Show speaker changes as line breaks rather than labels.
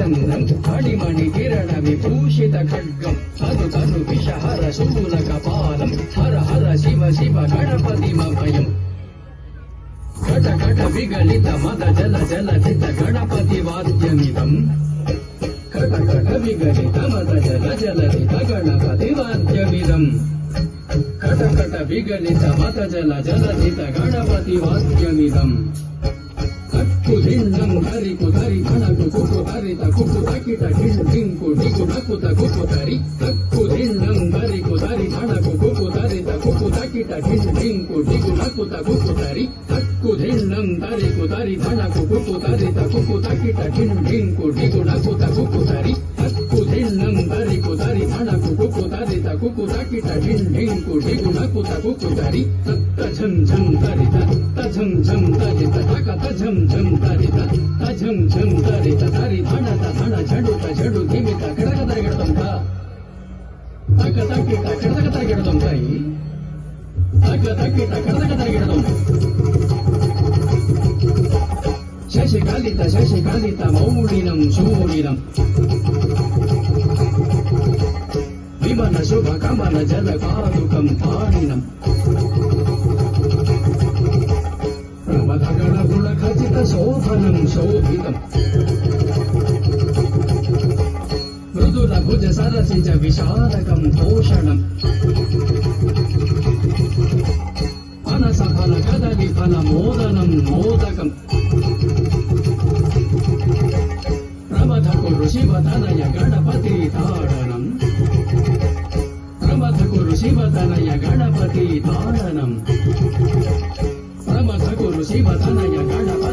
चन्दं मणिमणि किरण विभूषित खड्गं तनु तनु विषहर शूलकपालं हर हर शिव शिव गणपतिमभयम् घट घट विगलित मद जल जलधित गणपति वाद्यमिदम् घट घट विगलित मद जल जलधित गणपति वाद्यमिदम् घट घट विगलित मद जल जलधित गणपति वाद्यमिदम् कुदिंडं धरि कुधरि धनकु कुकुधरि तकुकु तकिट ढिंकु ढिकु ढकुत कुकुधरि कुदिंडं धरि कुधरि धनकु कुकुधरि तकुकु तकिट ढिंकु ढिकु ढकुत कुकुधरि कुदिंडं धरि कुधरि धनकु कुकुधरि तकुकु तकिट ढिंकु ढिकु ढकुत कुकुधरि कुदिंडं धरि कुधरि धनकु कुकुधरि तकुकु तकिट ढिंकु ढिकु ढकुत कुकुधरि तझं झं तरि तझं झं तरि तक झं झं तरित तझं झं तरित तरि धन झडु झडु धिमित कडक तरिगडतं का तक तकिट कडक तरिगडतं कೈ तक तकिट कडक तरिगडतं शशिकालित मौलिनं शूलिनं विमन शुभ कमल जल पादुकं पाणिनं प्रमथगण गुण खचित शोभनं शोभितम् मृदुल भुज सरसिज विशालकं भूषणम् अनस फल कदली फल मोदनं मोदकम् प्रमथ कुरु शिव तनय गणपति ताडनम् प्रमथ कुरु शिव तनय गणपति ताडनम् प्रमथ कुरु शिव तनय गणपति